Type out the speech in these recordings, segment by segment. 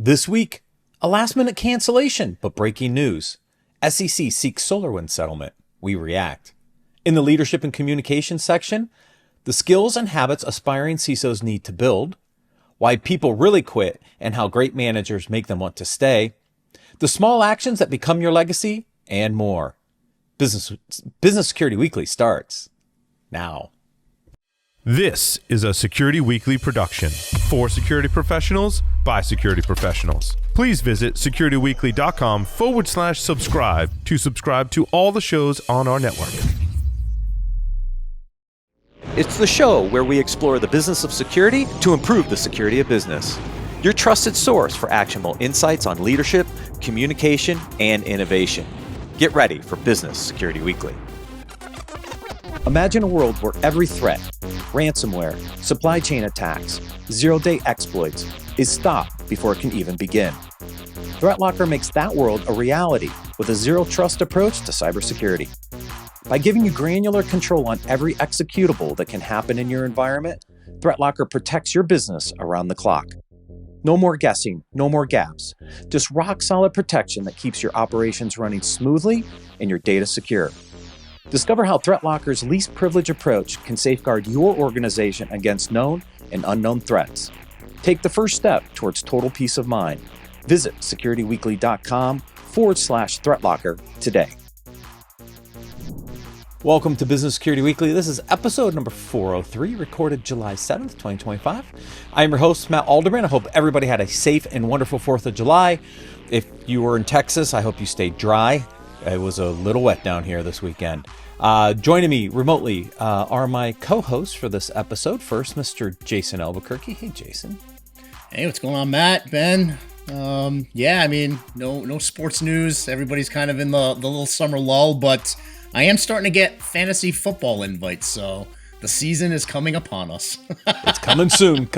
This week, a last-minute cancellation, but breaking news. SEC seeks SolarWinds settlement. We react. In the leadership and communication section, the skills and habits aspiring CISOs need to build, why people really quit and how great managers make them want to stay, the small actions that become your legacy, and more. Business Security Weekly starts now. This is a Security Weekly production for security professionals by security professionals. Please visit securityweekly.com/subscribe to subscribe to all the shows on our network. It's the show where we explore the business of security to improve the security of business. Your trusted source for actionable insights on leadership, communication, and innovation. Get ready for Business Security Weekly. Imagine a world where every threat, ransomware, supply chain attacks, zero-day exploits, is stopped before it can even begin. ThreatLocker makes that world a reality with a zero-trust approach to cybersecurity. By giving you granular control on every executable that can happen in your environment, ThreatLocker protects your business around the clock. No more guessing, no more gaps. Just rock-solid protection that keeps your operations running smoothly and your data secure. Discover how ThreatLocker's least privilege approach can safeguard your organization against known and unknown threats. Take the first step towards total peace of mind. Visit securityweekly.com/ThreatLocker today. Welcome to Business Security Weekly. This is episode number 403, recorded July 7th, 2025. I'm your host, Matt Alderman. I hope everybody had a safe and wonderful 4th of July. If you were in Texas, I hope you stayed dry. It was a little wet down here this weekend. Joining me remotely are my co-hosts for this episode. First, Mr. Jason Albuquerque. Hey, Jason. Hey, what's going on, Matt, Ben? No sports news. Everybody's kind of in the little summer lull, but I am starting to get fantasy football invites, so the season is coming upon us. It's coming soon.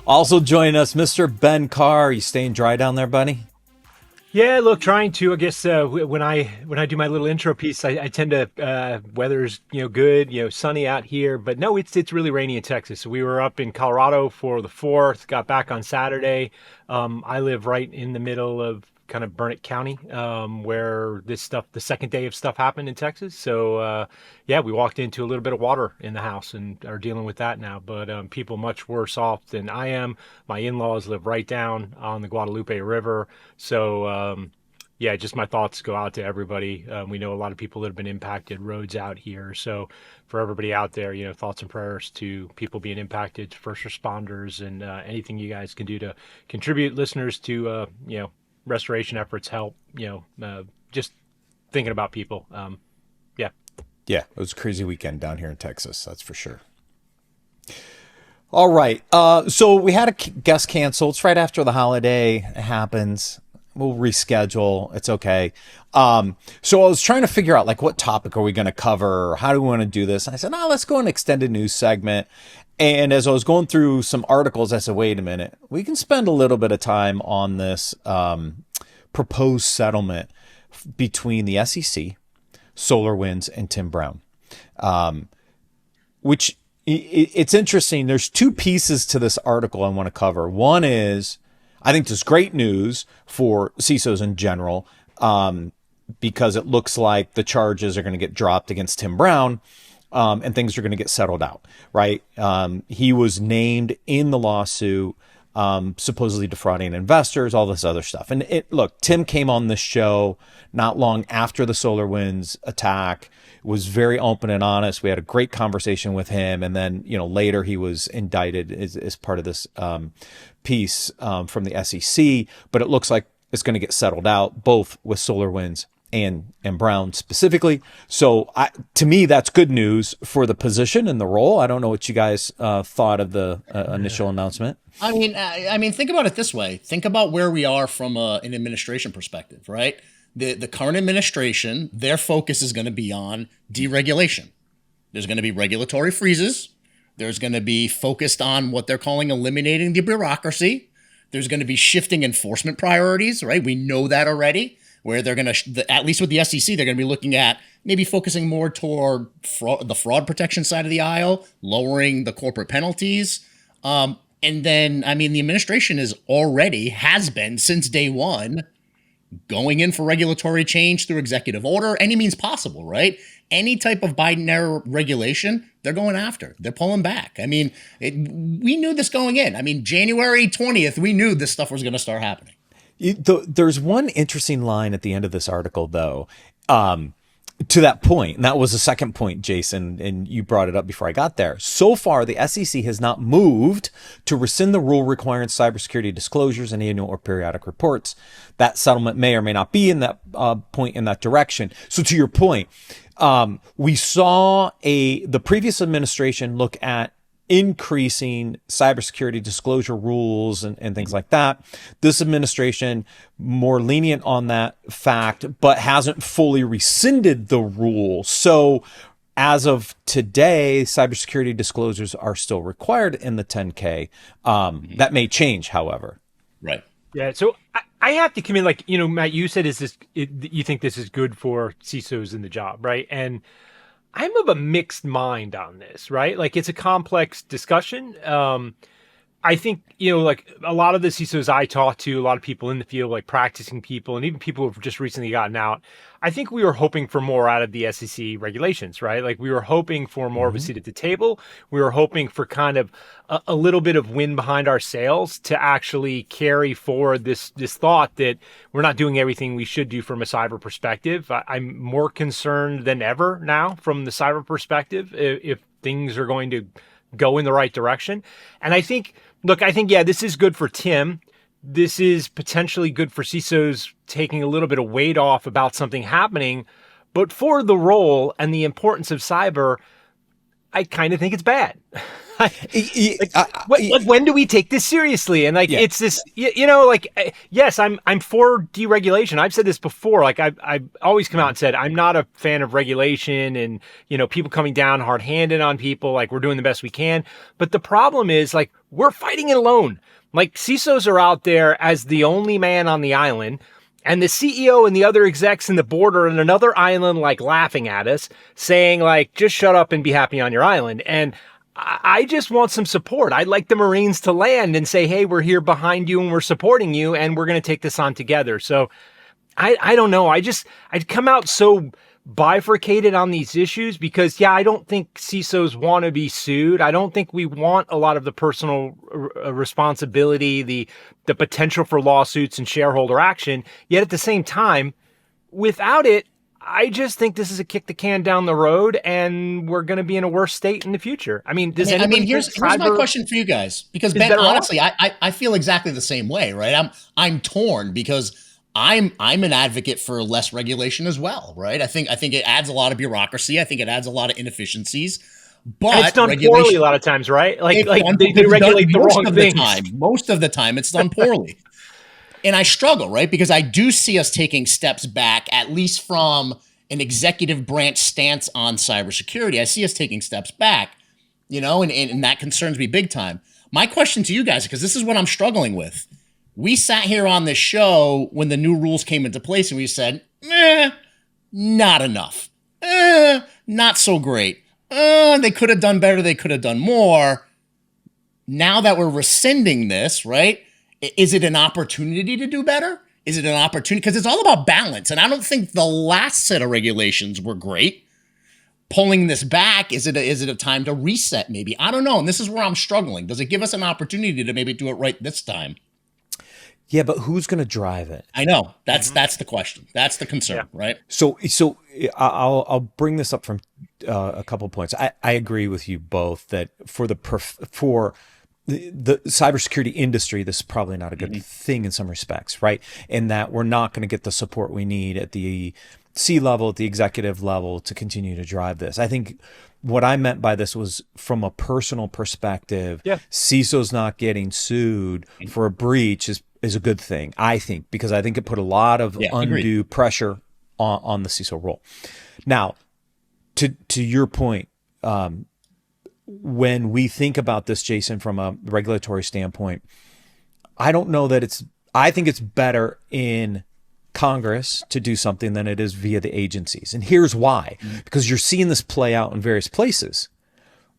Also joining us, Mr. Ben Carr. You staying dry down there, buddy? Yeah, look, trying to. I guess when I do my little intro piece, I tend to weather's good, sunny out here, but no, it's really rainy in Texas. So we were up in Colorado for the 4th, got back on Saturday. I live right in the middle of kind of Burnett County, where the second day of stuff happened in Texas. So we walked into a little bit of water in the house and are dealing with that now. But people much worse off than I am. My in-laws live right down on the Guadalupe River. So just my thoughts go out to everybody. We know a lot of people that have been impacted, roads out here. So for everybody out there, thoughts and prayers to people being impacted, first responders, and anything you guys can do to contribute, listeners, to restoration efforts, help, just thinking about people. Yeah, it was a crazy weekend down here in Texas, that's for sure. All right, so we had a guest cancel. It's right after the holiday. It happens. We'll reschedule. It's okay. So I was trying to figure out, what topic are we going to cover? How do we want to do this? And I said, let's go an extended news segment. And as I was going through some articles, I said, wait a minute, we can spend a little bit of time on this proposed settlement between the SEC, SolarWinds, and Tim Brown, which it's interesting. There's two pieces to this article I want to cover. One is, I think there's great news for CISOs in general, because it looks like the charges are going to get dropped against Tim Brown. And things are going to get settled out, right? He was named in the lawsuit, supposedly defrauding investors, all this other stuff. And look, Tim came on this show not long after the SolarWinds attack, was very open and honest. We had a great conversation with him. And then, later he was indicted as part of this piece from the SEC. But it looks like it's going to get settled out, both with SolarWinds and Brown specifically. So to me, that's good news for the position and the role. I don't know what you guys thought of the initial announcement. I mean, think about it this way. Think about where we are from an administration perspective, right? The current administration, their focus is going to be on deregulation. There's going to be regulatory freezes. There's going to be focused on what they're calling eliminating the bureaucracy. There's going to be shifting enforcement priorities, right? We know that already. Where they're going to, at least with the SEC, they're going to be looking at maybe focusing more toward the fraud protection side of the aisle, lowering the corporate penalties. And And then, I mean, the administration has been since day one, going in for regulatory change through executive order, any means possible, right? Any type of Biden era regulation, they're going after. They're pulling back. I mean, we knew this going in. I mean, January 20th, we knew this stuff was going to start happening. There's one interesting line at the end of this article, though, to that point, and that was the second point, Jason, and you brought it up before I got there. So far, the SEC has not moved to rescind the rule requiring cybersecurity disclosures in annual or periodic reports. That settlement may or may not be in that point in that direction. So to your point, we saw the previous administration look at increasing cybersecurity disclosure rules and things like that. This administration more lenient on that fact, but hasn't fully rescinded the rule. So as of today, cybersecurity disclosures are still required in the 10K. That may change, however. Right. Yeah. So I have to come in, like, Matt, you said, you think this is good for CISOs in the job, right? And I'm of a mixed mind on this, right? Like, it's a complex discussion. I think, like a lot of the CISOs I talk to, a lot of people in the field, like practicing people, and even people who've just recently gotten out, I think we were hoping for more out of the SEC regulations, right? Like, we were hoping for more of a seat at the table. We were hoping for kind of a little bit of wind behind our sails to actually carry forward this thought that we're not doing everything we should do from a cyber perspective. I'm more concerned than ever now from the cyber perspective if things are going to go in the right direction. And I think, yeah, this is good for Tim. This is potentially good for CISOs taking a little bit of weight off about something happening. But for the role and the importance of cyber, I kind of think it's bad. When do we take this seriously? And it's this, yes, I'm for deregulation. I've said this before. Like, I've always come out and said, I'm not a fan of regulation and, people coming down hard-handed on people. Like, we're doing the best we can. But the problem is, like, we're fighting it alone. Like, CISOs are out there as the only man on the island, and the CEO and the other execs in the board are on another island, like, laughing at us, saying, like, just shut up and be happy on your island. And I just want some support. I'd like the Marines to land and say, hey, we're here behind you and we're supporting you and we're going to take this on together. So I don't know. I'd come out so bifurcated on these issues because, I don't think CISOs want to be sued. I don't think we want a lot of the personal responsibility, the potential for lawsuits and shareholder action. Yet at the same time, without it, I just think this is a kick the can down the road, and we're going to be in a worse state in the future. I mean, here's my question for you guys, because Ben, honestly, I feel exactly the same way, right? I'm torn because I'm an advocate for less regulation as well, right? I think it adds a lot of bureaucracy. I think it adds a lot of inefficiencies. But and it's done poorly a lot of times, right? Like they regulate the wrong things. Most of the time, it's done poorly. And I struggle, right? Because I do see us taking steps back, at least from an executive branch stance on cybersecurity. I see us taking steps back, and that concerns me big time. My question to you guys, because this is what I'm struggling with. We sat here on this show when the new rules came into place and we said, not enough. Not so great. They could have done better. They could have done more. Now that we're rescinding this, right? Is it an opportunity to do better? Is it an opportunity? Because it's all about balance. And I don't think the last set of regulations were great. Pulling this back, is it a time to reset maybe? I don't know. And this is where I'm struggling. Does it give us an opportunity to maybe do it right this time? Yeah, but who's going to drive it? I know. That's the question. That's the concern, right? So I'll bring this up from a couple of points. I agree with you both that for the cybersecurity industry, this is probably not a good thing in some respects, right? In that we're not going to get the support we need at the C-level, at the executive level to continue to drive this. I think what I meant by this was from a personal perspective, CISO's not getting sued for a breach is a good thing, I think, because I think it put a lot of undue pressure on the CISO role. Now, to your point, when we think about this, Jason, from a regulatory standpoint, I don't know that I think it's better in Congress to do something than it is via the agencies. And here's why, because you're seeing this play out in various places.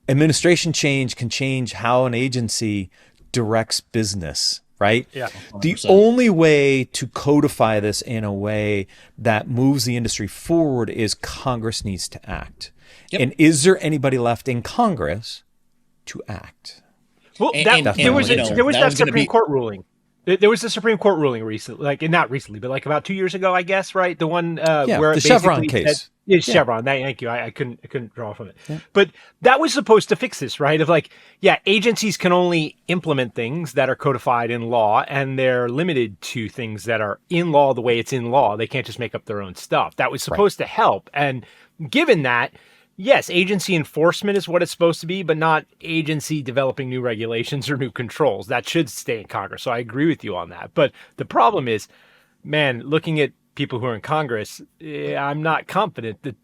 Administration change can change how an agency directs business, right? Yeah. The 100%. only way to codify this in a way that moves the industry forward is Congress needs to act. Yep. And is there anybody left in Congress to act? Well, And- there was you know, there was that that was gonna Supreme be- Court ruling. There was a Supreme Court ruling recently, like not recently, but like about 2 years ago, I guess, right? The one where the it Chevron basically case. said, yeah, Chevron. Thank you. I couldn't draw from it, but that was supposed to fix this, right? Of like, yeah, agencies can only implement things that are codified in law, and they're limited to things that are in law the way it's in law. They can't just make up their own stuff. That was supposed to help, and given that. Yes, agency enforcement is what it's supposed to be, but not agency developing new regulations or new controls. That should stay in Congress. So I agree with you on that. But the problem is, man, looking at people who are in Congress, I'm not confident that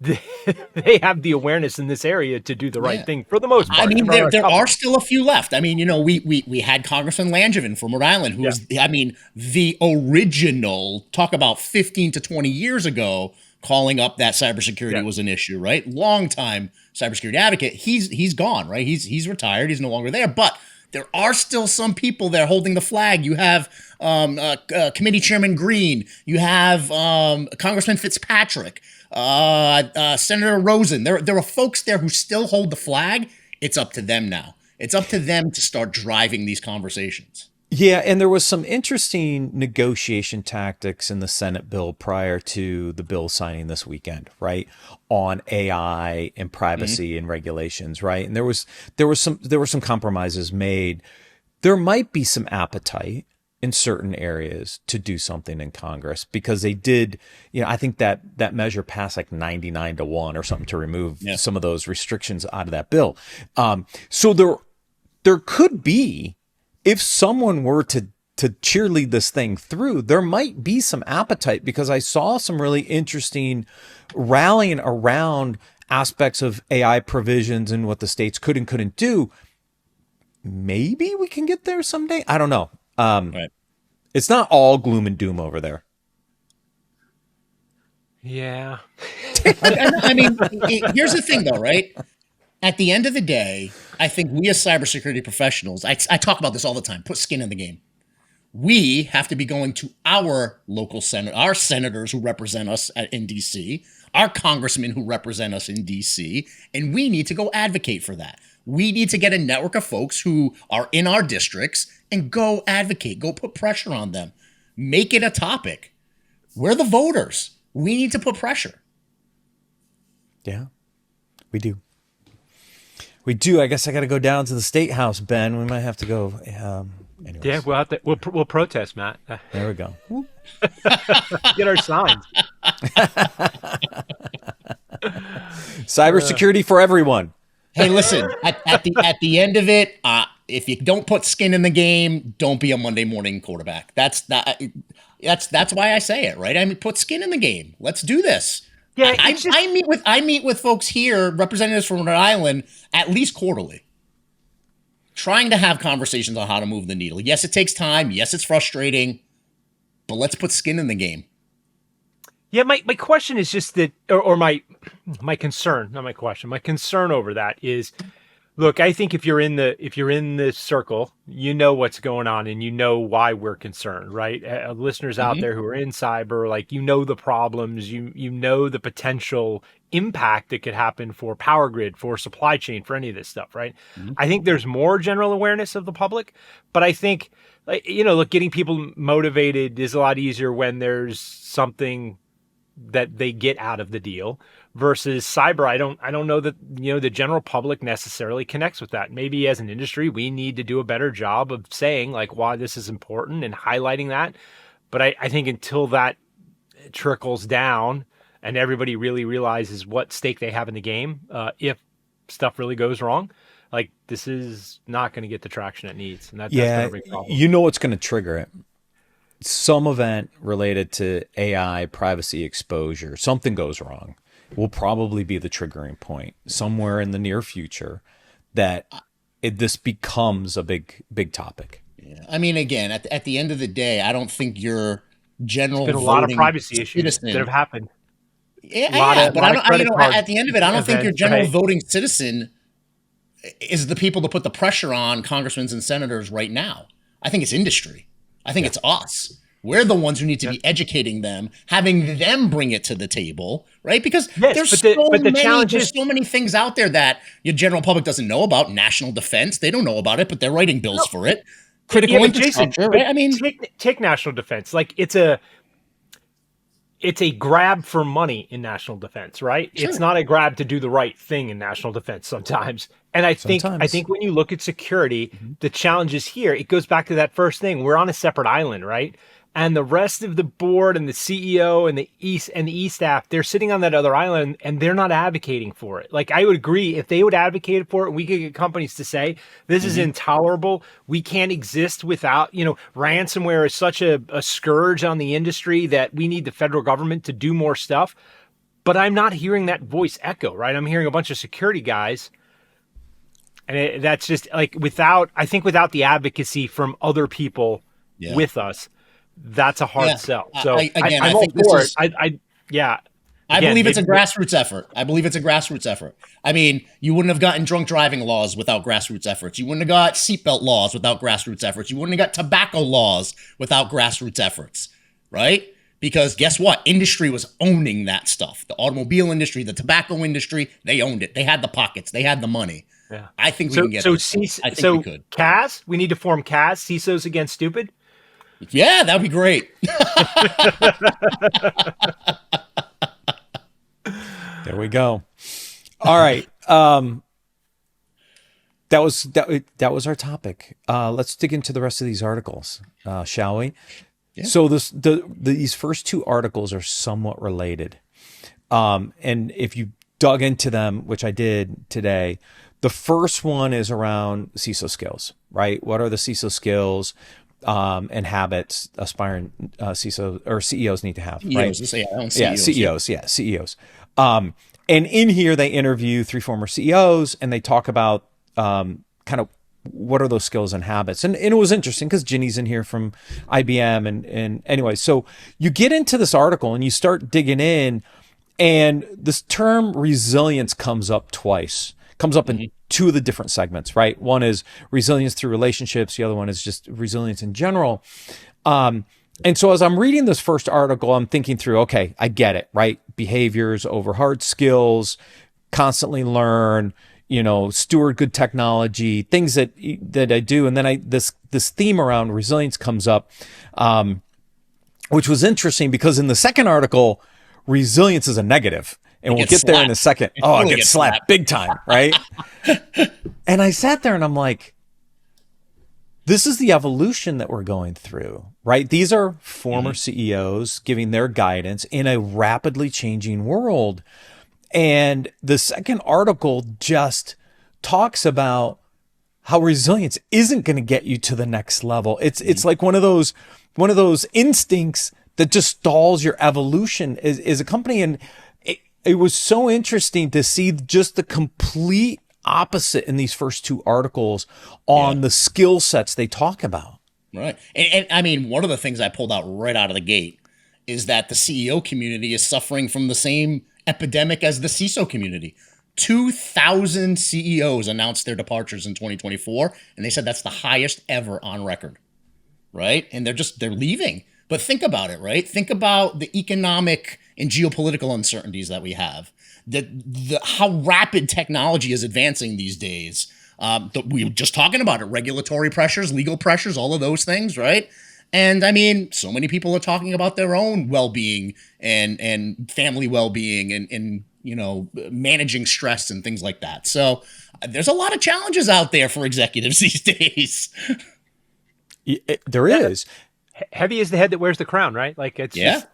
they have the awareness in this area to do the right thing for the most part. I mean, there are still a few left. I mean, you know, we had Congressman Langevin from Rhode Island, who was, I mean, the original, talk about 15 to 20 years ago, calling up that cybersecurity was an issue, right? Long time cybersecurity advocate. He's gone, right? He's retired. He's no longer there. But there are still some people there holding the flag. You have Committee Chairman Green. You have Congressman Fitzpatrick, Senator Rosen. There are folks there who still hold the flag. It's up to them now. It's up to them to start driving these conversations. Yeah, and there was some interesting negotiation tactics in the Senate bill prior to the bill signing this weekend, right? On AI and privacy and regulations, right? And there were some compromises made. There might be some appetite in certain areas to do something in Congress because they did, I think that measure passed like 99-1 or something to remove some of those restrictions out of that bill. So there could be, if someone were to cheerlead this thing through, there might be some appetite because I saw some really interesting rallying around aspects of AI provisions and what the states could and couldn't do. Maybe we can get there someday. I don't know. Right. It's not all gloom and doom over there. Yeah. I mean, here's the thing though, right? At the end of the day, I think we as cybersecurity professionals, I talk about this all the time, put skin in the game. We have to be going to our local our senators who represent us in DC, our congressmen who represent us in DC, and we need to go advocate for that. We need to get a network of folks who are in our districts and go advocate, go put pressure on them. Make it a topic. We're the voters. We need to put pressure. Yeah, we do. We do. I guess I got to go down to the State House, Ben. We might have to go. Anyways. Yeah, we'll protest, Matt. There we go. Get our signs. Cybersecurity for everyone. Hey, listen. At the end of it, if you don't put skin in the game, don't be a Monday morning quarterback. That's why I say it, right? I mean, put skin in the game. Let's do this. Yeah, I meet with folks here, representatives from Rhode Island, at least quarterly, trying to have conversations on how to move the needle. Yes, it takes time. Yes, it's frustrating, but let's put skin in the game. Yeah, my question is just that, or my concern, not my question. My concern over that is, look, I think if you're in the circle, you know what's going on and you know why we're concerned, right? Listeners out there who are in cyber, like, you know the problems, you know the potential impact that could happen for power grid, for supply chain, for any of this stuff, right? I think there's more general awareness of the public, but I think, look, getting people motivated is a lot easier when there's something that they get out of the deal versus cyber. I don't know that, the general public necessarily connects with that. Maybe as an industry, we need to do a better job of saying like why this is important and highlighting that. But I think until that trickles down and everybody really realizes what stake they have in the game, if stuff really goes wrong, like this is not going to get the traction it needs. And that's a big problem. You know what's going to trigger it? Some event related to AI privacy exposure, something goes wrong, will probably be the triggering point somewhere in the near future that this becomes a big topic. Yeah. I mean, again, at the end of the day, I don't think your general There's been a lot of privacy issues that have happened. But at the end of it, I don't think your general voting citizen is the people to put the pressure on congressmen and senators right now? I think it's industry. I think it's us. We're the ones who need to be educating them, having them bring it to the table, right? Because there's so many things out there that your general public doesn't know about. National defense, they don't know about it, but they're writing bills for it. Critical infrastructure, right? I mean, take national defense. Like it's a grab for money in national defense, right? Sure. It's not a grab to do the right thing in national defense sometimes. And I think when you look at security, the challenges here, it goes back to that first thing. We're on a separate island, right? And the rest of the board and the CEO and the E staff, they're sitting on that other island and they're not advocating for it. Like I would agree if they would advocate for it, we could get companies to say, this is intolerable. We can't exist without, ransomware is such a scourge on the industry that we need the federal government to do more stuff. But I'm not hearing that voice echo, right? I'm hearing a bunch of security guys. And that's just like without the advocacy from other people with us, that's a hard sell. So I'm all for it. I believe it's a grassroots effort. I mean, you wouldn't have gotten drunk driving laws without grassroots efforts. You wouldn't have got seatbelt laws without grassroots efforts. You wouldn't have got tobacco laws without grassroots efforts, right? Because guess what? Industry was owning that stuff. The automobile industry, the tobacco industry, they owned it. They had the pockets. They had the money. Yeah. I think we can get this. I think we could. CAS, we need to form CAS, CISOs Against Stupid. Yeah, that'd be great. There we go. All right. That was our topic. Let's dig into the rest of these articles, shall we? Yeah. So these first two articles are somewhat related. And if you dug into them, which I did today, the first one is around CISO skills, right? What are the CISO skills and habits aspiring CISO or CEOs need to have, right? CEOs. And in here, they interview 3 former CEOs and they talk about kind of what are those skills and habits. And it was interesting because Ginny's in here from IBM. And anyway, so you get into this article and you start digging in, and this term resilience comes up twice. Comes up in 2 of the different segments, right? One is resilience through relationships. The other one is just resilience in general. And so as I'm reading this first article, I'm thinking through, okay, I get it, right? Behaviors over hard skills, constantly learn, steward good technology, things that I do. And then this theme around resilience comes up, which was interesting because in the second article, resilience is a negative. And we'll get there in a second. I get slapped big time, right? And I sat there and I'm like, this is the evolution that we're going through, right? These are former CEOs giving their guidance in a rapidly changing world. And the second article just talks about how resilience isn't going to get you to the next level. It's like one of those instincts that just stalls your evolution as a company. And it was so interesting to see just the complete opposite in these first 2 articles on the skill sets they talk about. Right. And I mean, one of the things I pulled out right out of the gate is that the CEO community is suffering from the same epidemic as the CISO community. 2,000 CEOs announced their departures in 2024, and they said that's the highest ever on record. Right. And they're leaving. But think about it, right? Think about the economic and geopolitical uncertainties that we have, how rapid technology is advancing these days. We were just talking about it, regulatory pressures, legal pressures, all of those things, right? And I mean, so many people are talking about their own well-being and family well-being and managing stress and things like that. So there's a lot of challenges out there for executives these days. There is. Heavy is the head that wears the crown, right? Like it's the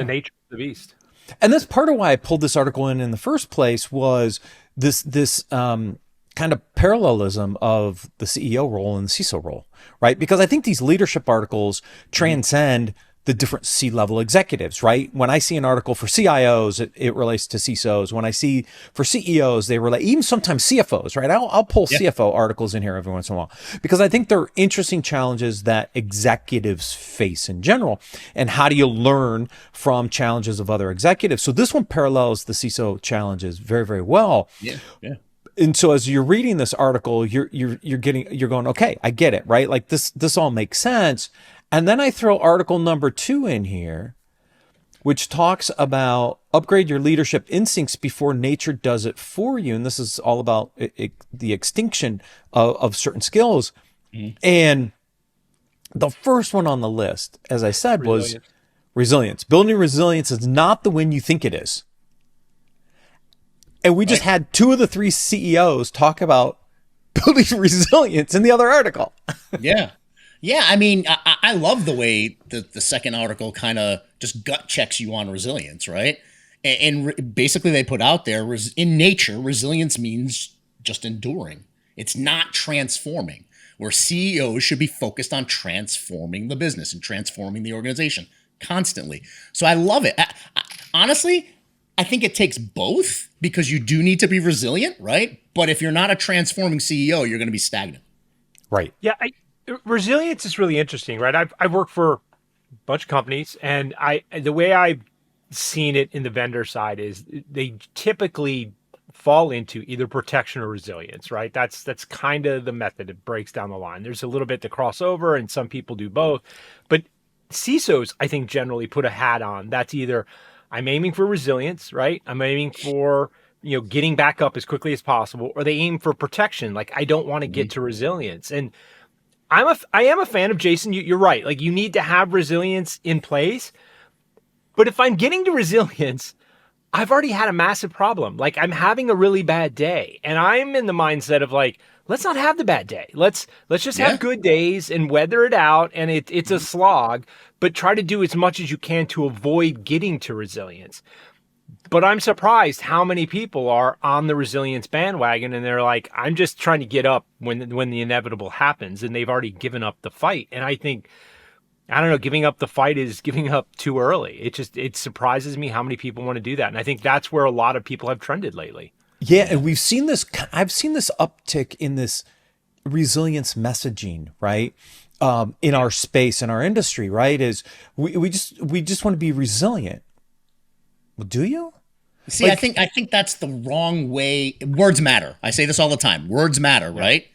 nature of the beast. And that's part of why I pulled this article in the first place was this kind of parallelism of the CEO role and the CISO role, right? Because I think these leadership articles transcend the different C-level executives, right? When I see an article for CIOs, it relates to CISOs. When I see for CEOs, they relate, even sometimes CFOs, right? I'll pull CFO articles in here every once in a while because I think they're interesting challenges that executives face in general. And how do you learn from challenges of other executives? So this one parallels the CISO challenges very, very well. Yeah. and so as you're reading this article, you're going, okay, I get it, right? Like this all makes sense. And then I throw article number 2 in here, which talks about upgrade your leadership instincts before nature does it for you. And this is all about the extinction of certain skills. And the first one on the list, as I said, was resilience. Building resilience is not the win you think it is. And we just had 2 of the 3 CEOs talk about building resilience in the other article. Yeah. Yeah. I mean, I love the way the second article kind of just gut checks you on resilience, right? And basically they put out there, in nature, resilience means just enduring. It's not transforming, where CEOs should be focused on transforming the business and transforming the organization constantly. So I love it. Honestly, I think it takes both, because you do need to be resilient, right? But if you're not a transforming CEO, you're going to be stagnant. Right. Yeah, resilience is really interesting, right? I've worked for a bunch of companies, and the way I've seen it in the vendor side is they typically fall into either protection or resilience, right? That's kind of the method. It breaks down the line. There's a little bit to cross over, and some people do both. But CISOs, I think, generally put a hat on. That's either I'm aiming for resilience, right? I'm aiming for, getting back up as quickly as possible, or they aim for protection. Like, I don't want to get to resilience. And I am a fan of, Jason. You're right. Like, you need to have resilience in place. But if I'm getting to resilience, I've already had a massive problem. Like, I'm having a really bad day, and I'm in the mindset of like, let's not have the bad day. Let's just have good days and weather it out. And it's a slog, but try to do as much as you can to avoid getting to resilience. But I'm surprised how many people are on the resilience bandwagon, and they're like, I'm just trying to get up when the inevitable happens, and they've already given up the fight. And I think, I don't know, giving up the fight is giving up too early. It surprises me how many people want to do that. And I think that's where a lot of people have trended lately. Yeah, and I've seen this uptick in this resilience messaging, right? In our space, in our industry, right? Is we just want to be resilient. Well, do you? See, I think that's the wrong way. Words matter. I say this all the time. Words matter, right?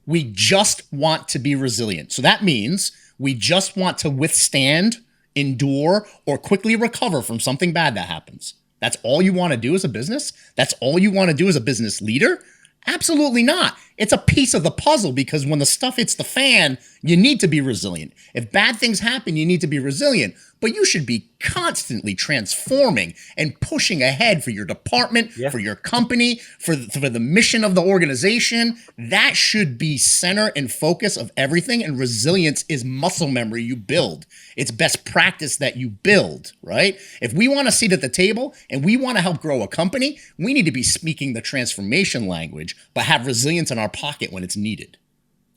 We just want to be resilient. So that means we just want to withstand, endure, or quickly recover from something bad that happens. That's all you want to do as a business? That's all you want to do as a business leader? Absolutely not. It's a piece of the puzzle, because when the stuff hits the fan, you need to be resilient. If bad things happen, you need to be resilient, but you should be constantly transforming and pushing ahead for your department, for your company, for the mission of the organization. That should be center and focus of everything. And resilience is muscle memory you build. It's best practice that you build, right? If we want a seat at the table and we want to help grow a company, we need to be speaking the transformation language, but have resilience in our pocket when it's needed.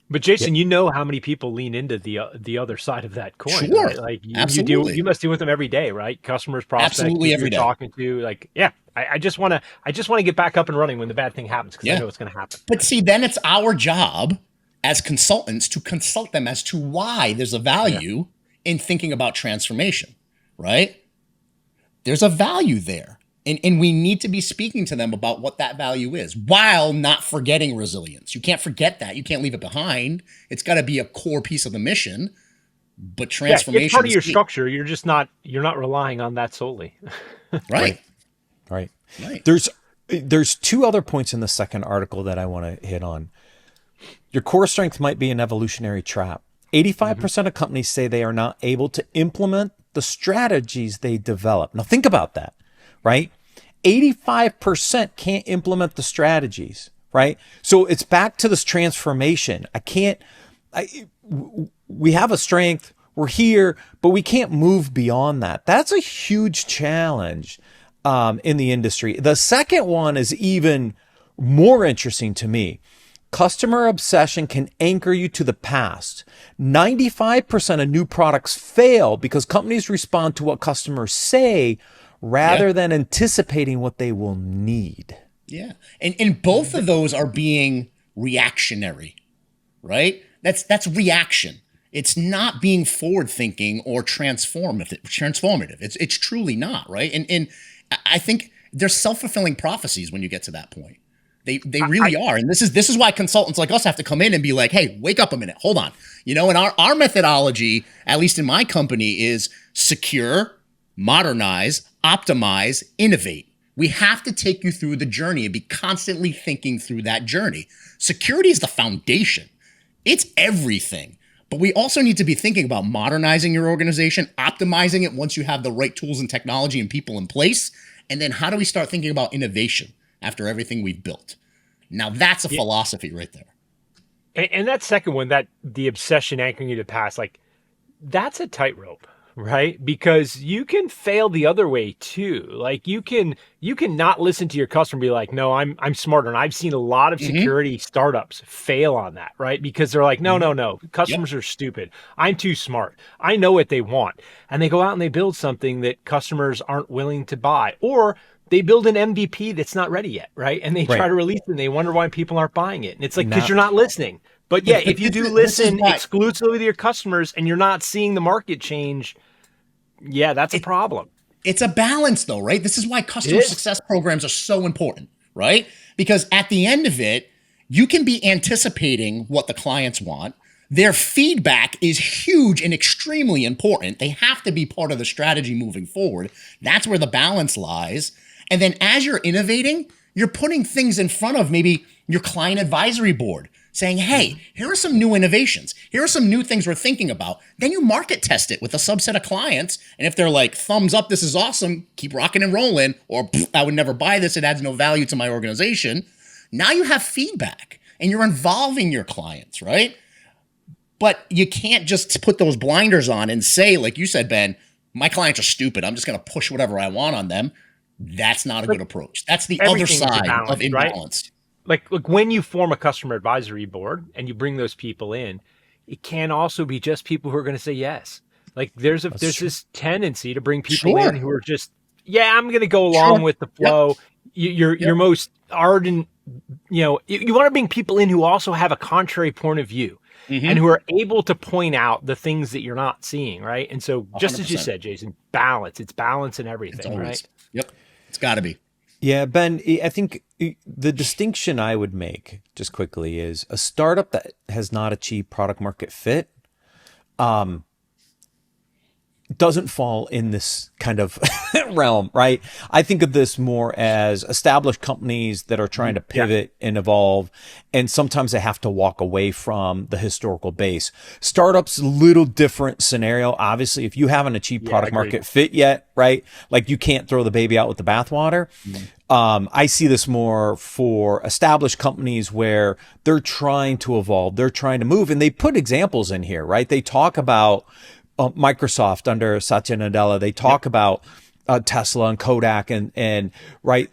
But Jason, you know how many people lean into the other side of that coin. Sure, right? Like absolutely. You must deal with them every day, right? Customers, prospects, absolutely every day. Talking to, like, I just want to get back up and running when the bad thing happens, because I know it's going to happen. But see, then it's our job as consultants to consult them as to why there's a value in thinking about transformation, right? There's a value there. And we need to be speaking to them about what that value is, while not forgetting resilience. You can't forget that. You can't leave it behind. It's got to be a core piece of the mission. But transformation it's part of your key. structure. You're not relying on that solely. Right. There's 2 other points in the second article that I want to hit on. Your core strength might be an evolutionary trap. 85% of companies say they are not able to implement the strategies they develop. Now think about that, right? 85% can't implement the strategies, right? So it's back to this transformation. We have a strength, we're here, but we can't move beyond that. That's a huge challenge in the industry. The second one is even more interesting to me. Customer obsession can anchor you to the past. 95% of new products fail because companies respond to what customers say rather than anticipating what they will need. Yeah. And both of those are being reactionary, right? That's reaction. It's not being forward thinking or transformative. It's truly not, right? And I think there's self-fulfilling prophecies when you get to that point. They really are. And this is why consultants like us have to come in and be like, hey, wake up a minute, hold on. And our methodology, at least in my company, is secure, modernize, optimize, innovate. We have to take you through the journey and be constantly thinking through that journey. Security is the foundation. It's everything. But we also need to be thinking about modernizing your organization, optimizing it once you have the right tools and technology and people in place. And then how do we start thinking about innovation after everything we've built? Now that's a philosophy right there. And that second one, that the obsession anchoring you to past, like that's a tightrope, right? Because you can fail the other way too. Like you can not listen to your customer and be like, no, I'm smarter. And I've seen a lot of security startups fail on that, right? Because they're like, no, customers are stupid. I'm too smart. I know what they want. And they go out and they build something that customers aren't willing to buy, or they build an MVP that's not ready yet, right? And they try to release it and they wonder why people aren't buying it. And it's like, because you're not listening. But yeah, if you do listen exclusively to your customers and you're not seeing the market change, yeah, that's a problem. It's a balance though, right? This is why customer success programs are so important, right? Because at the end of it, you can be anticipating what the clients want. Their feedback is huge and extremely important. They have to be part of the strategy moving forward. That's where the balance lies. And then as you're innovating, you're putting things in front of maybe your client advisory board, saying, hey, here are some new innovations. Here are some new things we're thinking about. Then you market test it with a subset of clients. And if they're like, thumbs up, this is awesome, keep rocking and rolling, or I would never buy this, it adds no value to my organization. Now you have feedback and you're involving your clients, right? But you can't just put those blinders on and say, like you said, Ben, my clients are stupid, I'm just going to push whatever I want on them. That's not a good approach. That's the other side of imbalance. Right? Like when you form a customer advisory board and you bring those people in, it can also be just people who are going to say yes. Like there's this tendency to bring people in who are just, I'm going to go along with the flow. Yep. Your most ardent, you want to bring people in who also have a contrary point of view and who are able to point out the things that you're not seeing, right? And so just 100%. As you said, Jason, balance. It's balance in everything, right? Yep. It's got to be. Yeah, Ben, I think the distinction I would make just quickly is a startup that has not achieved product market fit doesn't fall in this kind of realm, right? I think of this more as established companies that are trying to pivot and evolve, and sometimes they have to walk away from the historical base. Startups, little different scenario. Obviously, if you haven't achieved product market fit yet, right? Like you can't throw the baby out with the bathwater. I see this more for established companies where they're trying to evolve, they're trying to move, and they put examples in here, right? They talk about Microsoft under Satya Nadella. They talk about Tesla and Kodak and right,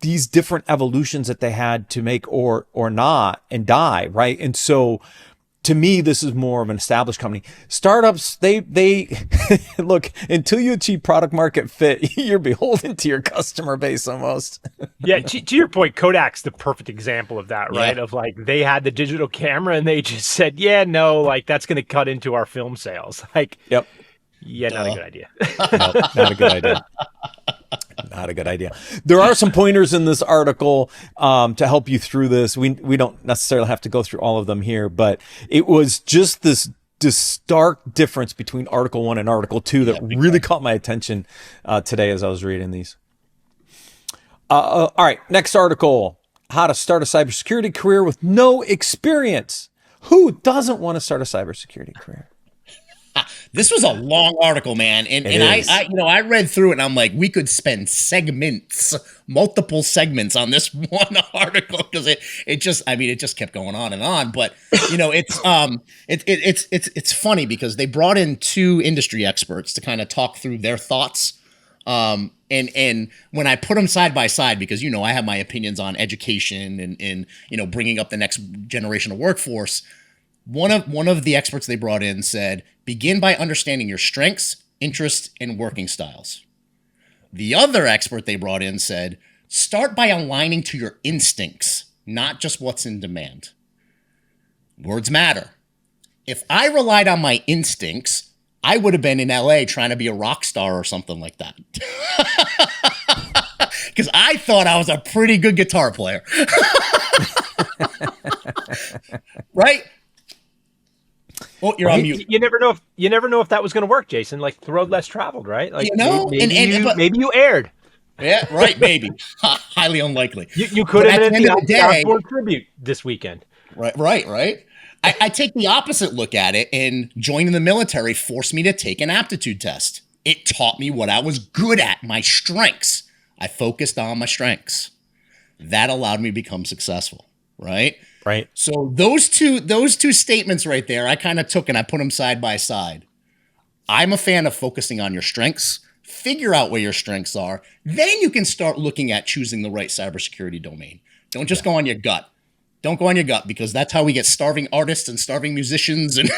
these different evolutions that they had to make or not and die, right? And so to me, this is more of an established company. Startups, they look, until you achieve product market fit, you're beholden to your customer base almost. Yeah, to your point, Kodak's the perfect example of that, right? Yeah. Of like, they had the digital camera and they just said, like that's going to cut into our film sales. Like, not a good idea. No, not a good idea. Not a good idea. There are some pointers in this article to help you through this. We don't necessarily have to go through all of them here, but it was just this stark difference between Article 1 and Article 2 that really caught my attention today as I was reading these. All right, next article: how to start a cybersecurity career with no experience. Who doesn't want to start a cybersecurity career? This was a long article, man. And I read through it and I'm like, we could spend multiple segments on this one article because it just kept going on and on. But it's funny because they brought in two industry experts to kind of talk through their thoughts. And when I put them side by side, because I have my opinions on education and bringing up the next generation of workforce. One of the experts they brought in said, begin by understanding your strengths, interests, and working styles. The other expert they brought in said, start by aligning to your instincts, not just what's in demand. Words matter. If I relied on my instincts, I would have been in LA trying to be a rock star or something like that. because I thought I was a pretty good guitar player. Right? Oh, you're on mute. You never know if that was going to work, Jason. Like the road less traveled, right? Like maybe you aired. Yeah, right. Maybe highly unlikely. You could have been at the Osborne tribute this weekend. Right. I take the opposite look at it, and joining the military forced me to take an aptitude test. It taught me what I was good at, my strengths. I focused on my strengths. That allowed me to become successful, right? Right. So those two statements right there, I kind of took and I put them side by side. I'm a fan of focusing on your strengths. Figure out where your strengths are. Then you can start looking at choosing the right cybersecurity domain. Don't just go on your gut. Don't go on your gut, because that's how we get starving artists and starving musicians and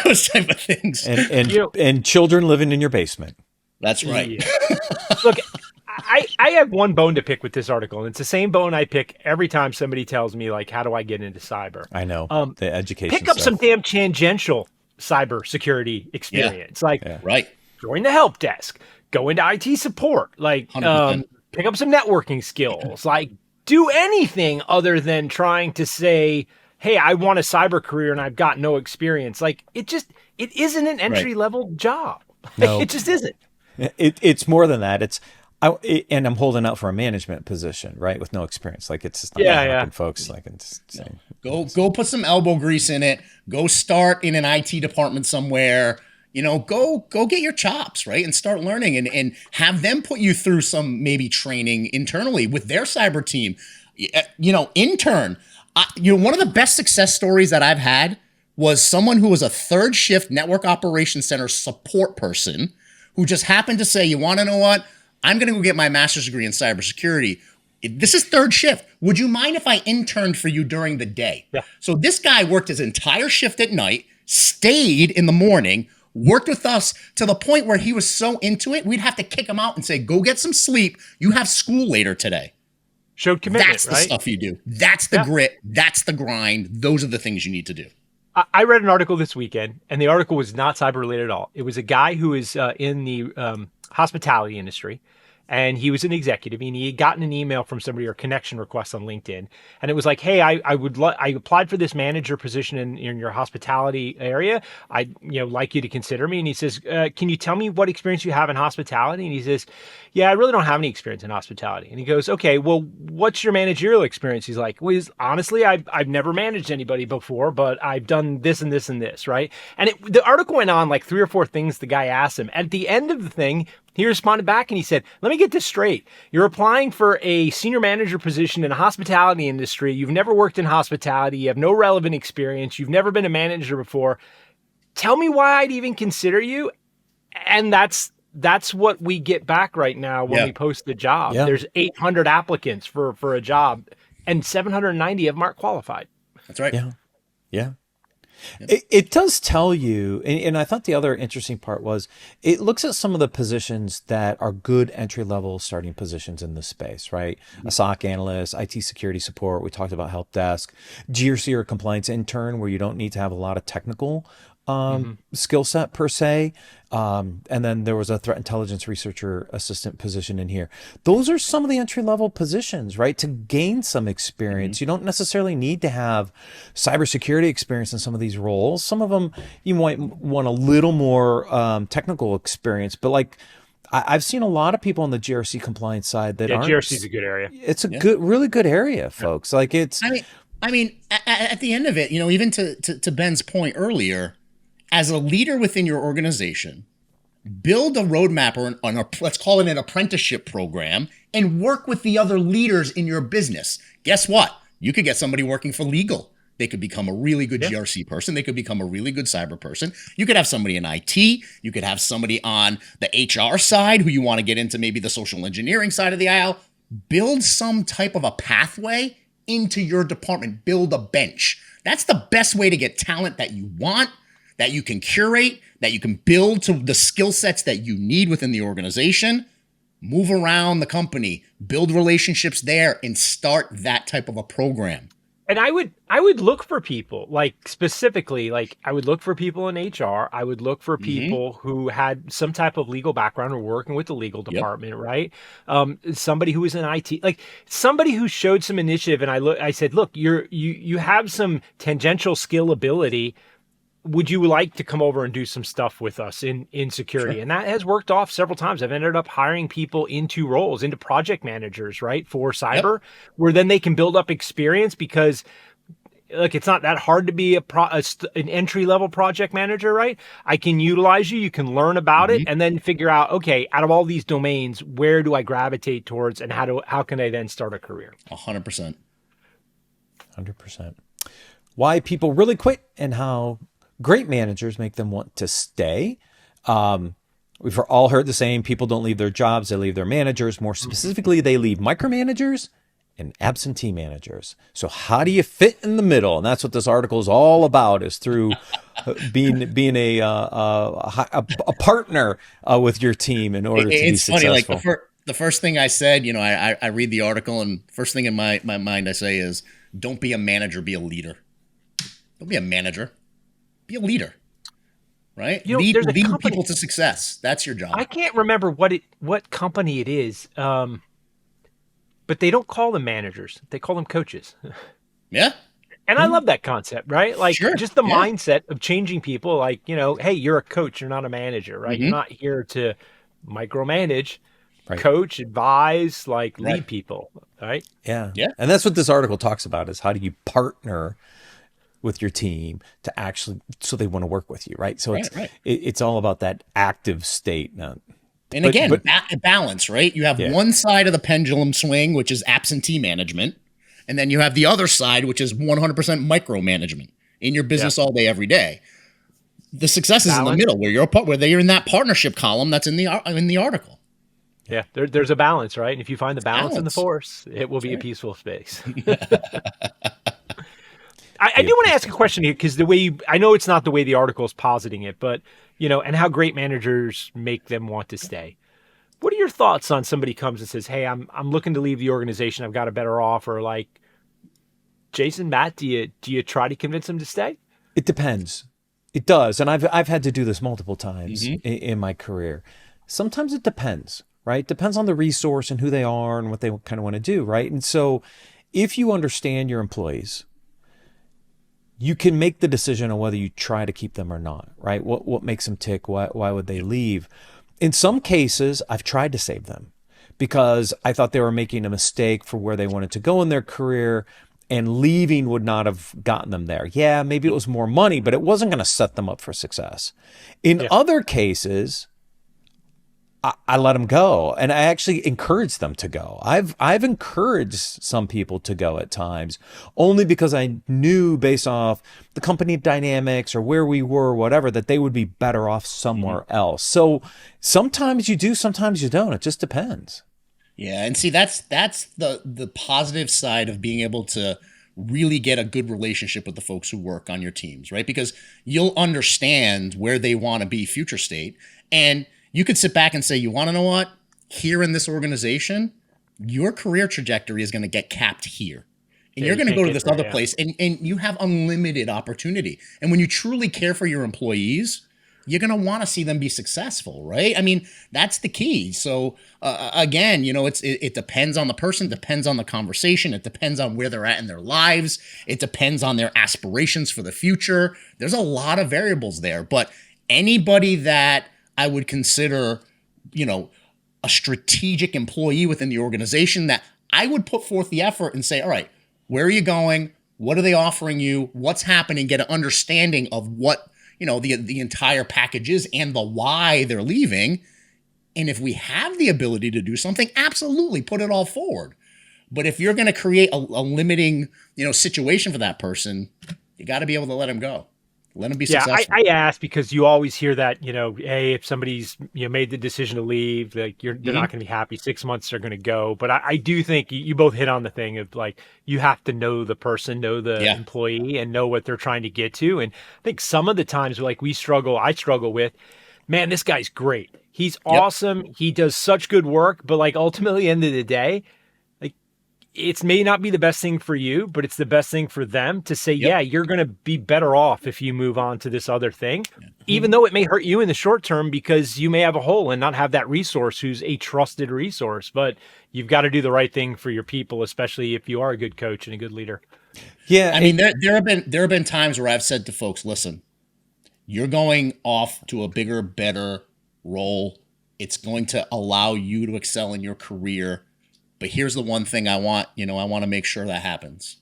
those type of things. And children living in your basement. That's right. Yeah. Look, I have one bone to pick with this article, and it's the same bone I pick every time somebody tells me, like, how do I get into cyber? I know. The education Pick up stuff. some damn tangential cyber security experience. Right. Join the help desk, go into IT support, like 100%. pick up some networking skills, like do anything other than trying to say, hey, I want a cyber career and I've got no experience. Like it isn't an entry level job. No. It just isn't. It's more than that. And I'm holding out for a management position, right, with no experience. Like it's just not working, folks. Like it's saying, go put some elbow grease in it. Go start in an IT department somewhere. Go get your chops, right, and start learning, and have them put you through some maybe training internally with their cyber team. Intern. One of the best success stories that I've had was someone who was a third shift network operations center support person who just happened to say, you want to know what? I'm going to go get my master's degree in cybersecurity. This is third shift. Would you mind if I interned for you during the day? Yeah. So this guy worked his entire shift at night, stayed in the morning, worked with us to the point where he was so into it, we'd have to kick him out and say, go get some sleep. You have school later today. Showed commitment, That's the stuff you do. That's the grit. That's the grind. Those are the things you need to do. I read an article this weekend, and the article was not cyber related at all. It was a guy who is in the hospitality industry, and he was an executive, and he had gotten an email from somebody or a connection request on LinkedIn, and it was like, hey, I applied for this manager position in your hospitality area. I'd like you to consider me. And he says, can you tell me what experience you have in hospitality? And he says, yeah, I really don't have any experience in hospitality. And he goes, okay, well, what's your managerial experience? He's like, well, honestly, I've never managed anybody before, but I've done this and this and this, right? And the article went on like 3 or 4 things the guy asked him. At the end of the thing, he responded back and he said, let me get this straight. You're applying for a senior manager position in the hospitality industry. You've never worked in hospitality. You have no relevant experience. You've never been a manager before. Tell me why I'd even consider you. And that's what we get back right now when we post the job. Yeah. There's 800 applicants for a job, and 790 of them aren't qualified. That's right. Yeah. It does tell you, and I thought the other interesting part was it looks at some of the positions that are good entry-level starting positions in this space, right? A SOC analyst, IT security support, we talked about help desk, GRC or compliance intern, where you don't need to have a lot of technical skill set per se. And then there was a threat intelligence researcher assistant position in here. Those are some of the entry level positions, right? To gain some experience. You don't necessarily need to have cybersecurity experience in some of these roles. Some of them you might want a little more technical experience, but like I've seen a lot of people on the GRC compliance side that aren't. GRC is a good area. It's a really good area, folks. Like it's. I mean, at the end of it, even to Ben's point earlier, as a leader within your organization, build a roadmap or let's call it an apprenticeship program and work with the other leaders in your business. Guess what? You could get somebody working for legal. They could become a really good GRC person. They could become a really good cyber person. You could have somebody in IT. You could have somebody on the HR side who you want to get into maybe the social engineering side of the aisle. Build some type of a pathway into your department. Build a bench. That's the best way to get talent that you want, that you can curate, that you can build to the skill sets that you need within the organization. Move around the company, build relationships there, and start that type of a program. And I would look for people, like specifically, like I would look for people in HR. I would look for Hmm. people who had some type of legal background or working with the legal Yep. department, right? Somebody who was in IT, like somebody who showed some initiative. And I said, look, you have some tangential skill ability. Would you like to come over and do some stuff with us in security? Sure. And that has worked off several times. I've ended up hiring people into roles, into project managers, right, for Yep. cyber, where then they can build up experience because look, it's not that hard to be an entry level project manager, right? I can utilize you, you can learn about it, Hmm. and then figure out, okay, out of all these domains, where do I gravitate towards, and how can I then start a career? 100%. 100%. Why people really quit and how great managers make them want to stay. We've all heard the saying, people don't leave their jobs, they leave their managers. More specifically, they leave micromanagers and absentee managers. So how do you fit in the middle? And that's what this article is all about, is through being a partner with your team in order to be It's funny, like successful. the first thing I said, I read the article, and first thing in my mind I say is, don't be a manager, be a leader. Don't be a manager, be a leader, right? Lead There's a lead company. people to success. That's your job. I can't remember what company it is, but they don't call them managers; they call them coaches. Yeah, And I love that concept, right? Like sure. just the Yeah. mindset of changing people, like, hey, you're a coach, you're not a manager, right? You're Hmm. not here to micromanage, Right. coach, advise, like Right. lead people, right? Yeah. Yeah. And that's what this article talks about, is how do you partner with your team to actually, so they want to work with you, right? So Right. Right. it's all about that active state. Now, And but again, but balance, right? You have yeah, one side of the pendulum swing, which is absentee management, and then you have the other side, which is 100% micromanagement in your Yeah. business all day, every day. The success is in the Balance. middle, where you're in that partnership column that's in the article. Yeah. There's a balance, right? And if you find the balance in the Balance. force, it will That's be a right. peaceful space. I do want to ask a question here because I know it's not the way the article is positing it, but and how great managers make them want to stay. What are your thoughts on somebody comes and says, "Hey, I'm looking to leave the organization. I've got a better offer." Like, Jason, Matt, do you try to convince them to stay? it depends. It does. And I've had to do this multiple times Hmm. in my career. Sometimes it depends, right? Depends on the resource and who they are and what they kind of want to do, right? And so if you understand your employees, you can make the decision on whether you try to keep them or not, right? What makes them tick? Why would they leave? In some cases, I've tried to save them because I thought they were making a mistake for where they wanted to go in their career, and leaving would not have gotten them there. Yeah, maybe it was more money, but it wasn't going to set them up for success. In Yeah. other cases, I let them go, and I actually encourage them to go. I've encouraged some people to go at times, only because I knew, based off the company dynamics or where we were, whatever, that they would be better off somewhere else. So sometimes you do, sometimes you don't. It just depends. Yeah, and see, that's the positive side of being able to really get a good relationship with the folks who work on your teams, right? Because you'll understand where they want to be future state, and you could sit back and say, you want to know what? Here in this organization, your career trajectory is going to get capped here. And Yeah, you're you going to can't go to get this there, other yeah. place, and you have unlimited opportunity. And when you truly care for your employees, you're going to want to see them be successful, right? I mean, that's the key. So again, it depends on the person, depends on the conversation, it depends on where they're at in their lives, it depends on their aspirations for the future. There's a lot of variables there, but anybody that I would consider, a strategic employee within the organization, that I would put forth the effort and say, all right, where are you going? What are they offering you? What's happening? Get an understanding of what the entire package is and the why they're leaving. And if we have the ability to do something, absolutely put it all forward. But if you're going to create a limiting situation for that person, you got to be able to let them go, let them be Yeah, successful. I ask because you always hear that, hey, if somebody's made the decision to leave, like they're Mhm. not going to be happy. 6 months they're going to go. But I do think you both hit on the thing of like you have to know the person, know the Yeah. employee, and know what they're trying to get to. And I think some of the times like I struggle with, man, this guy's great. He's Yep. awesome. He does such good work, but like ultimately, end of the day, like it may not be the best thing for you, but it's the best thing for them to say, yeah, you're going to be better off if you move on to this other thing, even though it may hurt you in the short term because you may have a hole and not have that resource who's a trusted resource. But you've got to do the right thing for your people, especially if you are a good coach and a good leader. Yeah. I mean, there have been times where I've said to folks, listen, you're going off to a bigger, better role. It's going to allow you to excel in your career. But here's the one thing I want to make sure that happens.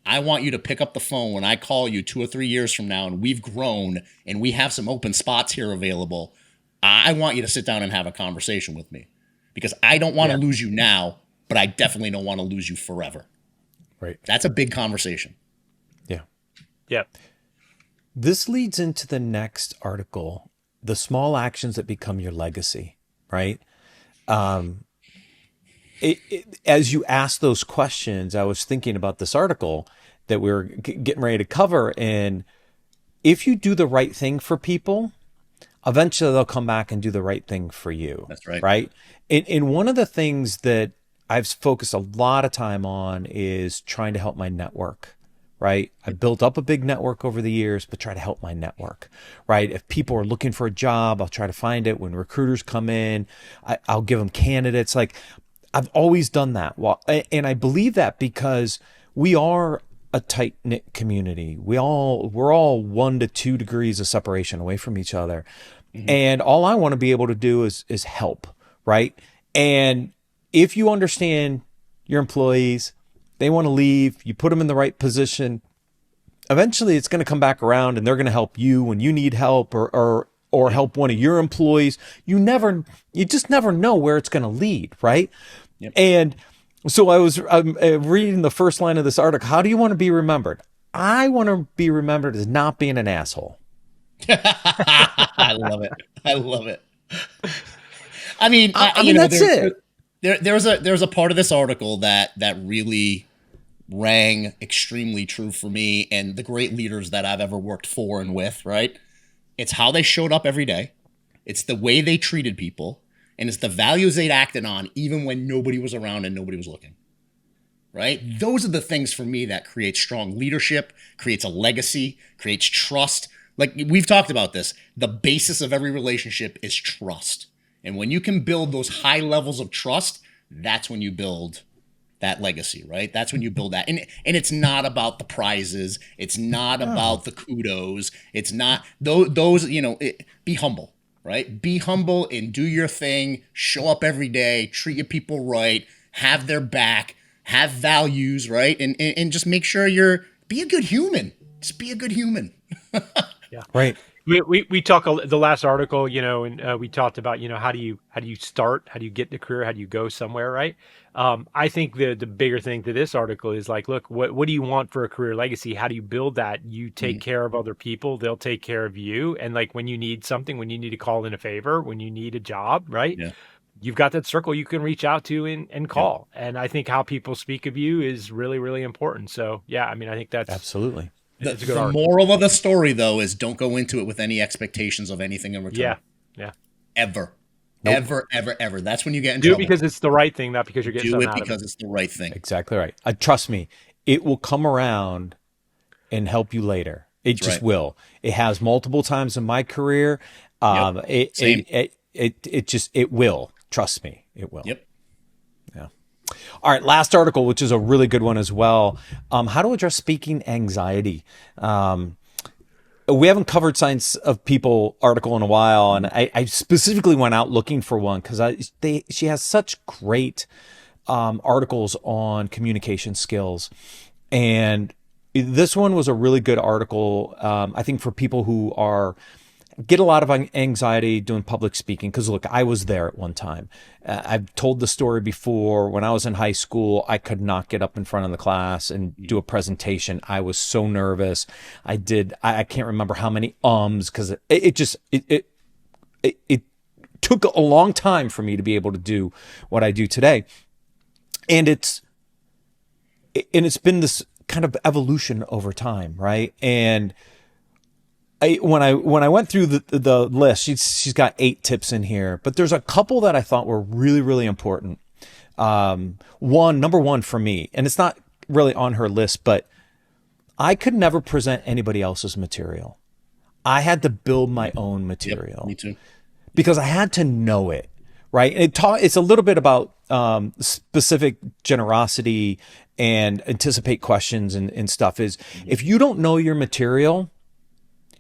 I want you to pick up the phone when I call you 2 or 3 years from now and we've grown and we have some open spots here available. I want you to sit down and have a conversation with me because I don't want to lose you now, but I definitely don't want to lose you forever. Right. That's a big conversation. Yeah. Yeah. This leads into the next article, the small actions that become your legacy, right? As you ask those questions, I was thinking about this article that we were getting ready to cover. And if you do the right thing for people, eventually they'll come back and do the right thing for you. That's right. Right. And one of the things that I've focused a lot of time on is trying to help my network. Right. I built up a big network over the years, but try to help my network. Right. If people are looking for a job, I'll try to find it. When recruiters come in, I'll give them candidates. Like, I've always done that. Well, and I believe that because we are a tight knit community. We're all 1 to 2 degrees of separation away from each other. Mm-hmm. And all I want to be able to do is help. Right. And if you understand your employees, they want to leave, you put them in the right position, eventually it's going to come back around and they're going to help you when you need help or help one of your employees. You just never know where it's going to lead, right? Yep. And so I'm reading the first line of this article. How do you want to be remembered? I want to be remembered as not being an asshole. I love it. I mean, that's it. There's a part of this article that really rang extremely true for me and the great leaders that I've ever worked for and with, right? It's how they showed up every day. It's the way they treated people. And it's the values they'd acted on even when nobody was around and nobody was looking, right? Those are the things for me that create strong leadership, creates a legacy, creates trust. Like we've talked about this, the basis of every relationship is trust. And when you can build those high levels of trust, that's when you build that legacy, right? That's when you build that. And it's not about the prizes. It's not about the kudos. It's not those, be humble. Right? Be humble and do your thing. Show up every day. Treat your people right. Have their back. Have values, right? And just make sure be a good human. Just be a good human. Yeah. Right. We talk the last article, and we talked about, how do you start? How do you get in a career? How do you go somewhere? Right. I think the bigger thing to this article is like, look, what do you want for a career legacy? How do you build that? You take care of other people. They'll take care of you. And like when you need something, when you need to call in a favor, when you need a job, right? Yeah. You've got that circle you can reach out to and call. Yeah. And I think how people speak of you is really, really important. So yeah, I mean, I think that's absolutely. The moral of the story, though, is don't go into it with any expectations of anything in return. Yeah. Ever. Nope. Ever. That's when you get in trouble. Do it because it's the right thing, not because you're getting something out of it. Do it because it's the right thing. Exactly right. Trust me, it will come around and help you later. It just will. It has multiple times in my career. It will. Trust me, it will. Yep. Yeah. All right, last article, which is a really good one as well. How to address speaking anxiety. We haven't covered Science of People article in a while, and I specifically went out looking for one because she has such great articles on communication skills, and this one was a really good article. I think for people who get a lot of anxiety doing public speaking, because look, I was there at one time. I've told the story before. When I was in high school, I could not get up in front of the class and do a presentation. I was so nervous. I can't remember how many because it took a long time for me to be able to do what I do today. And it's been this kind of evolution over time, right? And when I went through the list, she's got 8 tips in here, but there's a couple that I thought were really, really important. Number one for me, and it's not really on her list, but I could never present anybody else's material. I had to build my own material. Yep, me too. Because I had to know it, right? And it's a little bit about specific generosity and anticipate questions and stuff. Is if you don't know your material,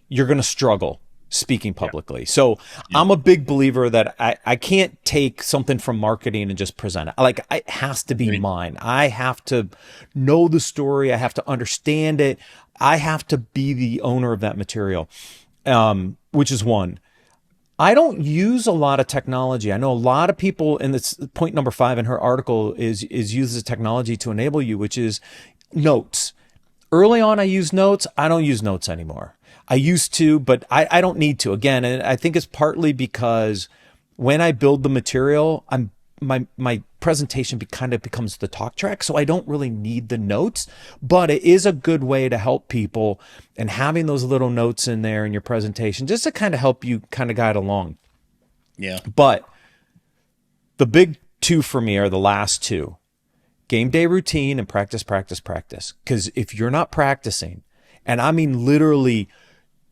you're going to struggle speaking publicly. So I'm a big believer that I can't take something from marketing and just present it. Like, it has to be mine. I have to know the story. I have to understand it. I have to be the owner of that material, which is one. I don't use a lot of technology. I know a lot of people, and it's point number 5 in her article is uses technology to enable you, which is notes. Early on, I used notes. I don't use notes anymore. I used to, but I don't need to. Again, and I think it's partly because when I build the material, my presentation kind of becomes the talk track, so I don't really need the notes, but it is a good way to help people, and having those little notes in there in your presentation just to kind of help you kind of guide along. Yeah. But the big 2 for me are the last 2. Game day routine and practice. Because if you're not practicing, and I mean literally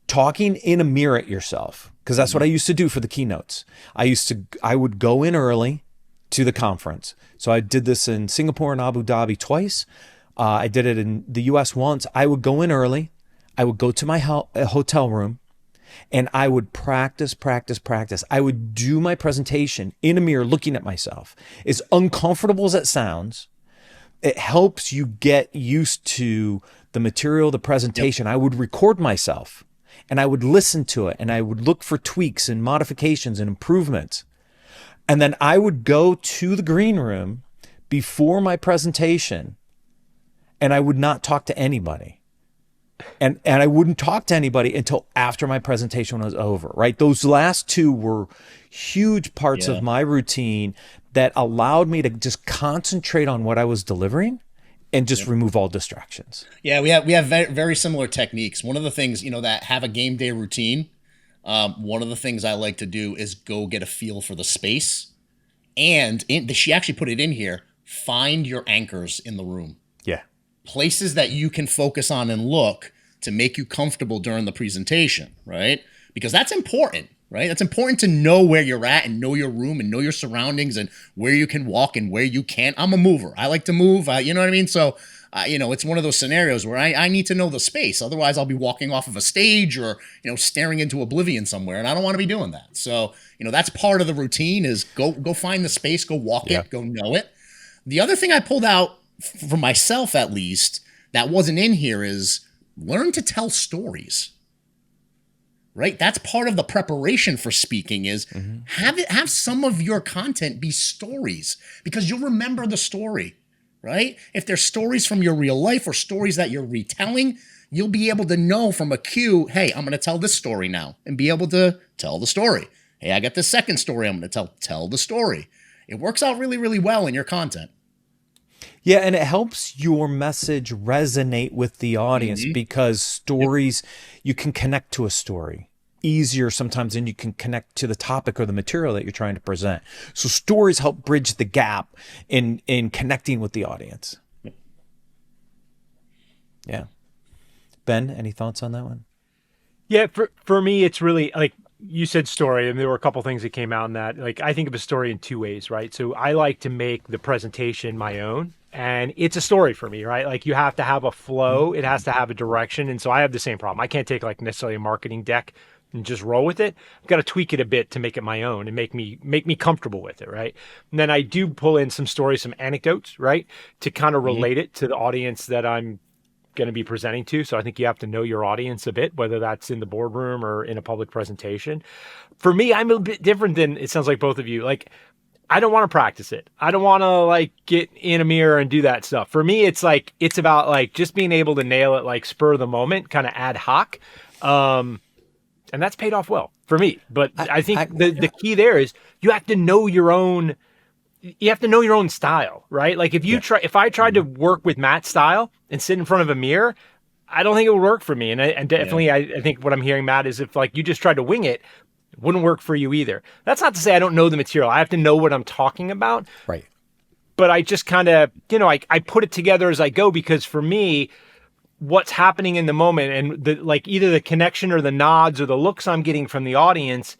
talking in a mirror at yourself, because that's what I used to do for the keynotes. I would go in early to the conference. So I did this in Singapore and Abu Dhabi twice. I did it in the US once. I would go in early. I would go to my hotel room and I would practice. I would do my presentation in a mirror looking at myself. As uncomfortable as it sounds, it helps you get used to the material, the presentation. I would record myself and I would listen to it and I would look for tweaks and modifications and improvements. And then I would go to the green room before my presentation and I would not talk to anybody. And I wouldn't talk to anybody until after my presentation was over, right? Those last 2 were huge parts of my routine that allowed me to just concentrate on what I was delivering and just remove all distractions. Yeah, we have very, very similar techniques. One of the things, that have a game day routine, one of the things I like to do is go get a feel for the space. And she actually put it in here, find your anchors in the room. Yeah. Places that you can focus on and look to make you comfortable during the presentation, right? Because that's important, right? That's important to know where you're at and know your room and know your surroundings and where you can walk and where you can't. I'm a mover. I like to move. You know what I mean? So, it's one of those scenarios where I need to know the space. Otherwise, I'll be walking off of a stage or, staring into oblivion somewhere. And I don't want to be doing that. So, that's part of the routine is go find the space, go walk it, go know it. The other thing I pulled out for myself, at least, that wasn't in here is learn to tell stories. Right? That's part of the preparation for speaking is have some of your content be stories because you'll remember the story, right? If there's stories from your real life or stories that you're retelling, you'll be able to know from a cue, hey, I'm going to tell this story now and be able to tell the story. Hey, I got this second story I'm going to tell the story. It works out really, really well in your content. Yeah, and it helps your message resonate with the audience because stories, you can connect to a story easier sometimes than you can connect to the topic or the material that you're trying to present. So stories help bridge the gap in connecting with the audience. Yeah. Ben, any thoughts on that one? Yeah, for me, it's really like you said story, and there were a couple things that came out in that. Like, I think of a story in 2 ways, right? So I like to make the presentation my own, and it's a story for me, right? Like, you have to have a flow, it has to have a direction, and so I have the same problem. I can't take like necessarily a marketing deck and just roll with it. I've got to tweak it a bit to make it my own and make me comfortable with it, right? And then I do pull in some stories, some anecdotes, right, to kind of relate it to the audience that I'm going to be presenting to. So I think you have to know your audience a bit, whether that's in the boardroom or in a public presentation. For me, I'm a bit different than it sounds like both of you. Like, I don't want to practice it. I don't want to like get in a mirror and do that stuff. For me, it's like, it's about like just being able to nail it, like spur of the moment, kind of ad hoc. And that's paid off well for me. But I think the key there is you have to know your own style, right? Like if I tried to work with Matt's style and sit in front of a mirror, I don't think it would work for me. And definitely, I think what I'm hearing, Matt, is if like you just tried to wing it, wouldn't work for you either. That's not to say I don't know the material. I have to know what I'm talking about. Right. but I just kind of, I put it together as I go, because for me, what's happening in the moment and either the connection or the nods or the looks I'm getting from the audience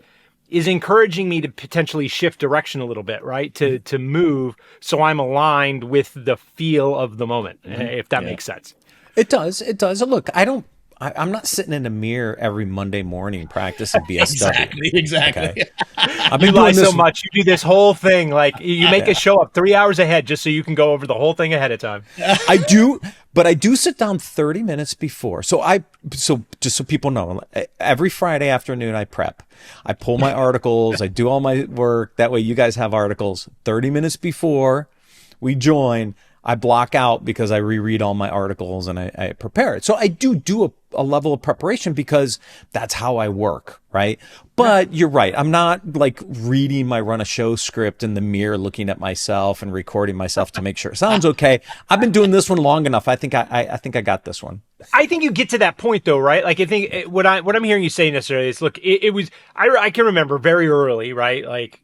is encouraging me to potentially shift direction a little bit, right? To move so I'm aligned with the feel of the moment, if that makes sense. It does. It does. Look, I'm not sitting in a mirror every Monday morning practicing BSW. Exactly. Okay? I've been You doing lie this so much. You do this whole thing. Like you make a show up 3 hours ahead just so you can go over the whole thing ahead of time. I do, but I do sit down 30 minutes before. So just so people know, every Friday afternoon I prep. I pull my articles. I do all my work. That way you guys have articles 30 minutes before we join. I block out because I reread all my articles and I prepare it. So I do a level of preparation because that's how I work, right? But you're right. I'm not like reading my run a show script in the mirror, looking at myself and recording myself to make sure it sounds okay. I've been doing this one long enough. I think I got this one. I think you get to that point though, right? Like I think what I'm hearing you say necessarily is, look, it was, I can remember very early, right? Like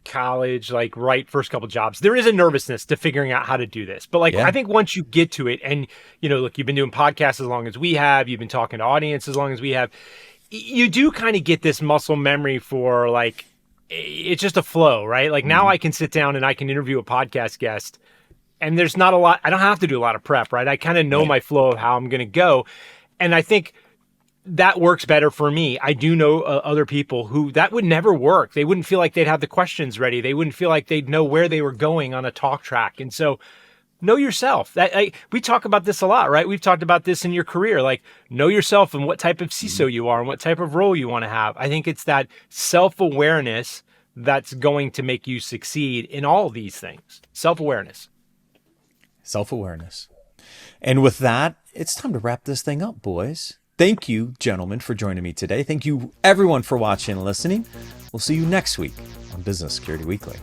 college, like first couple jobs, there is a nervousness to figuring out how to do this. But I think once you get to it and, look, you've been doing podcasts as long as we have, you've been talking to audience as long as we have, you do kind of get this muscle memory for it's just a flow, right? Like now I can sit down and I can interview a podcast guest and there's not a lot, I don't have to do a lot of prep, right? I kind of know my flow of how I'm going to go. And I think that works better for me. I do know other people who that would never work. They wouldn't feel like they'd have the questions ready. They wouldn't feel like they'd know where they were going on a talk track. And so know yourself. We talk about this a lot, right? We've talked about this in your career, like know yourself and what type of CISO you are and what type of role you want to have. I think it's that self-awareness that's going to make you succeed in all these things. Self-awareness. And with that, it's time to wrap this thing up, boys. Thank you, gentlemen, for joining me today. Thank you, everyone, for watching and listening. We'll see you next week on Business Security Weekly.